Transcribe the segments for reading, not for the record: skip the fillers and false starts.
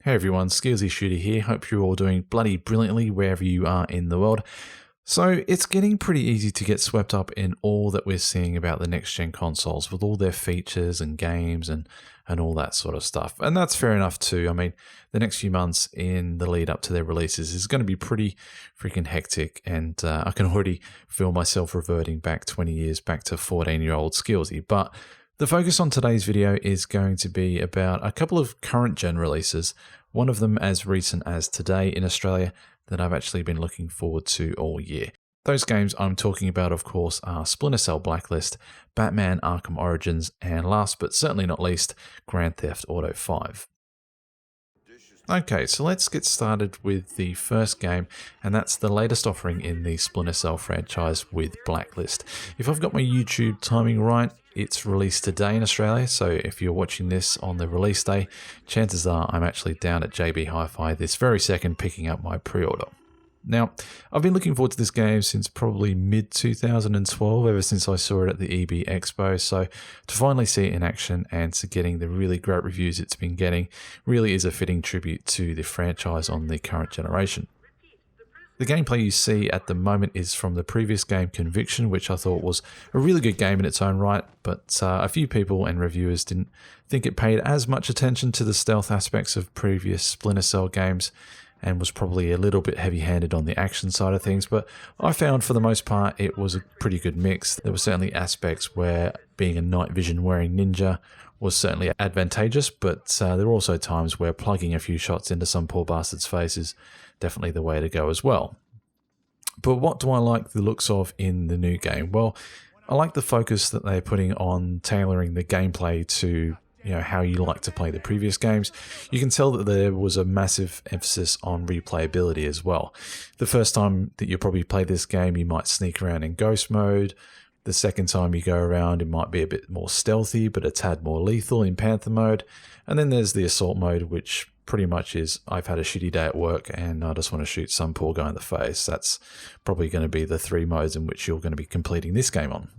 Hey everyone, SkeelsyShoota here. Hope you're all doing bloody brilliantly wherever you are in the world. So it's getting pretty easy to get swept up in all that we're seeing about the next gen consoles with all their features and games and all that sort of stuff. And that's fair enough too. I mean, the next few months in the lead up to their releases is going to be pretty freaking hectic, and I can already feel myself reverting back 20 years back to 14-year-old Skillsy. But the focus on today's video is going to be about a couple of current gen releases, one of them as recent as today in Australia that I've actually been looking forward to all year. Those games I'm talking about, of course, are Splinter Cell Blacklist, Batman Arkham Origins, and last but certainly not least, Grand Theft Auto 5. Okay, so let's get started with the first game, and that's the latest offering in the Splinter Cell franchise with Blacklist. If I've got my YouTube timing right, it's released today in Australia, so if you're watching this on the release day, chances are I'm actually down at JB Hi-Fi this very second picking up my pre-order. Now, I've been looking forward to this game since probably mid-2012, ever since I saw it at the EB Expo, so to finally see it in action and to getting the really great reviews it's been getting really is a fitting tribute to the franchise on the current generation. The gameplay you see at the moment is from the previous game Conviction, which I thought was a really good game in its own right, but a few people and reviewers didn't think it paid as much attention to the stealth aspects of previous Splinter Cell games, and was probably a little bit heavy-handed on the action side of things, but I found for the most part it was a pretty good mix. There were certainly aspects where being a night vision wearing ninja was certainly advantageous, but there were also times where plugging a few shots into some poor bastard's face is definitely the way to go as well. But what do I like the looks of in the new game? Well, I like the focus that they're putting on tailoring the gameplay to how you like to play the previous games. You can tell that there was a massive emphasis on replayability as well. The first time that you probably play this game, you might sneak around in ghost mode. The second time you go around, it might be a bit more stealthy, but a tad more lethal in Panther mode. And then there's the assault mode, which pretty much is, I've had a shitty day at work and I just want to shoot some poor guy in the face. That's probably going to be the three modes in which you're going to be completing this game on.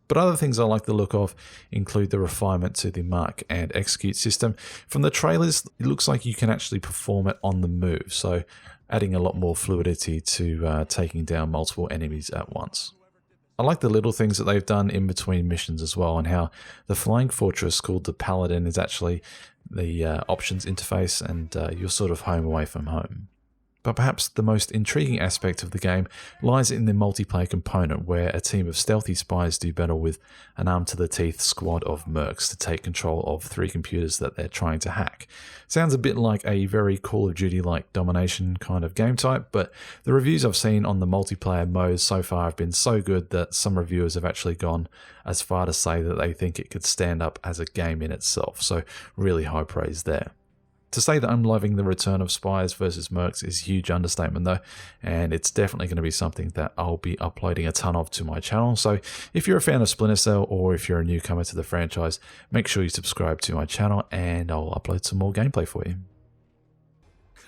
But other things I like the look of include the refinement to the mark and execute system. From the trailers, it looks like you can actually perform it on the move, so adding a lot more fluidity to taking down multiple enemies at once. I like the little things that they've done in between missions as well, and how the flying fortress called the Paladin is actually the options interface, and you're sort of home away from home. But perhaps the most intriguing aspect of the game lies in the multiplayer component, where a team of stealthy spies do battle with an armed-to-the-teeth squad of mercs to take control of 3 computers that they're trying to hack. Sounds a bit like a very Call of Duty-like domination kind of game type, but the reviews I've seen on the multiplayer modes so far have been so good that some reviewers have actually gone as far to say that they think it could stand up as a game in itself, so really high praise there. To say that I'm loving the return of spies versus mercs is a huge understatement though, and it's definitely going to be something that I'll be uploading a ton of to my channel. So if you're a fan of Splinter Cell, or if you're a newcomer to the franchise, make sure you subscribe to my channel and I'll upload some more gameplay for you.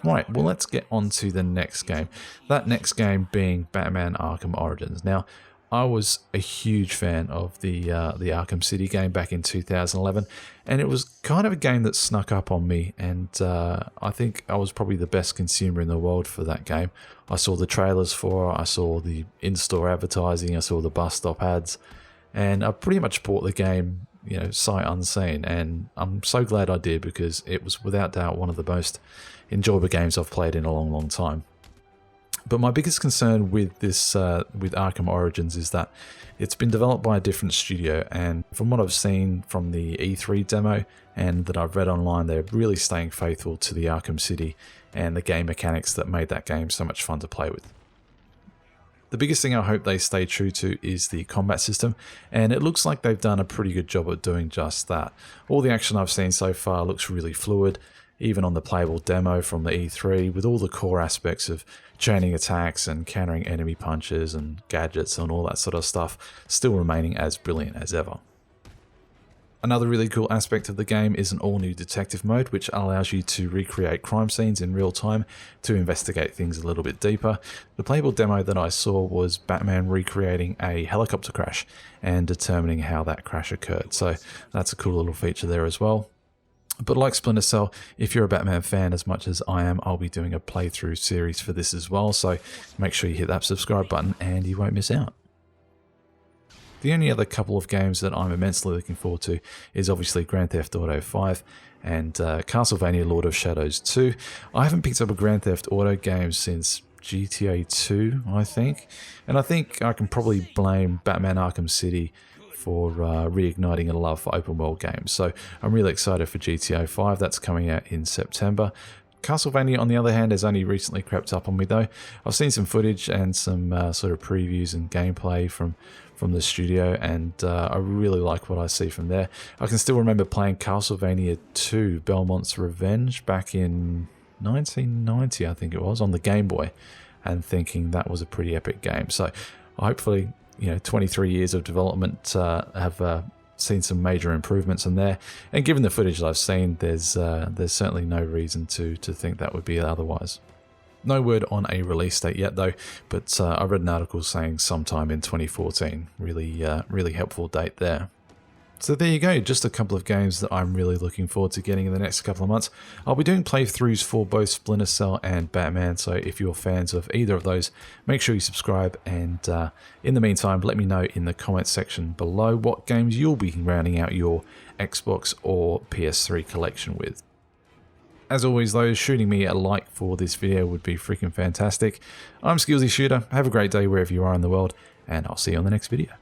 Right, well, let's get on to the next game. That next game being Batman Arkham Origins. Now, I was a huge fan of the Arkham City game back in 2011, and it was kind of a game that snuck up on me, and I think I was probably the best consumer in the world for that game. I saw the trailers for it, I saw the in-store advertising, I saw the bus stop ads, and I pretty much bought the game, sight unseen, and I'm so glad I did, because it was without doubt one of the most enjoyable games I've played in a long, long time. But my biggest concern with this, with Arkham Origins, is that it's been developed by a different studio, and from what I've seen from the E3 demo and that I've read online, they're really staying faithful to the Arkham City and the game mechanics that made that game so much fun to play with. The biggest thing I hope they stay true to is the combat system, and it looks like they've done a pretty good job at doing just that. All the action I've seen so far looks really fluid, even on the playable demo from the E3, with all the core aspects of chaining attacks and countering enemy punches and gadgets and all that sort of stuff still remaining as brilliant as ever. Another really cool aspect of the game is an all-new detective mode, which allows you to recreate crime scenes in real time to investigate things a little bit deeper. The playable demo that I saw was Batman recreating a helicopter crash and determining how that crash occurred, so that's a cool little feature there as well. But like Splinter Cell, if you're a Batman fan as much as I am, I'll be doing a playthrough series for this as well, so make sure you hit that subscribe button and you won't miss out. The only other couple of games that I'm immensely looking forward to is obviously Grand Theft Auto 5 and Castlevania Lord of Shadows 2. I haven't picked up a Grand Theft Auto game since GTA 2, I think, and I think I can probably blame Batman Arkham City for reigniting a love for open world games. So I'm really excited for GTA 5. That's coming out in September. Castlevania, on the other hand, has only recently crept up on me though. I've seen some footage and some sort of previews and gameplay from the studio, and I really like what I see from there. I can still remember playing Castlevania 2 Belmont's Revenge back in 1990, I think it was, on the Game Boy, and thinking that was a pretty epic game. So hopefully, 23 years of development have seen some major improvements in there, and given the footage that I've seen, there's certainly no reason to think that would be otherwise. No word on a release date yet though, but I read an article saying sometime in 2014. Really helpful date there. So there you go, just a couple of games that I'm really looking forward to getting in the next couple of months. I'll be doing playthroughs for both Splinter Cell and Batman, so if you're fans of either of those, make sure you subscribe, and in the meantime, let me know in the comments section below what games you'll be rounding out your Xbox or PS3 collection with. As always though, shooting me a like for this video would be freaking fantastic. I'm SkeelsyShoota, have a great day wherever you are in the world, and I'll see you on the next video.